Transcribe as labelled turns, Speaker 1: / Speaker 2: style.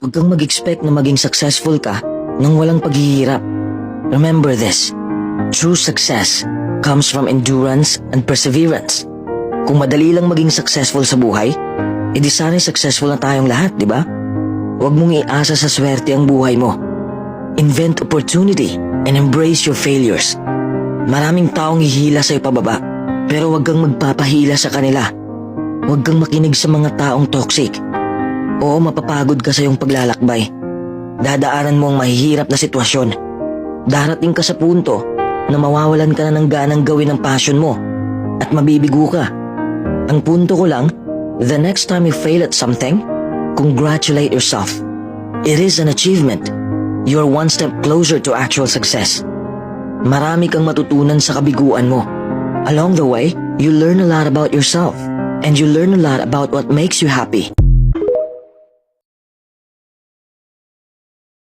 Speaker 1: Huwag kang mag-expect na maging successful ka nang walang paghihirap. Remember this, true success comes from endurance and perseverance. Kung madali lang maging successful sa buhay, edi sana'y successful na tayong lahat, di ba? Huwag mong iasa sa swerte ang buhay mo. Invent opportunity and embrace your failures. Maraming taong hihila sa'yo pababa, pero huwag kang magpapahila sa kanila. Huwag kang makinig sa mga taong toxic. Oo, mapapagod ka sa iyong paglalakbay. Dadaanan mo ang mahihirap na sitwasyon. Darating ka sa punto na mawawalan ka na ng ganang gawin ang passion mo at mabibigo ka. Ang punto ko lang, the next time you fail at something, congratulate yourself. It is an achievement. You're one step closer to actual success. Marami kang matutunan sa kabiguan mo. Along the way, you learn a lot about yourself and you learn a lot about what makes you happy.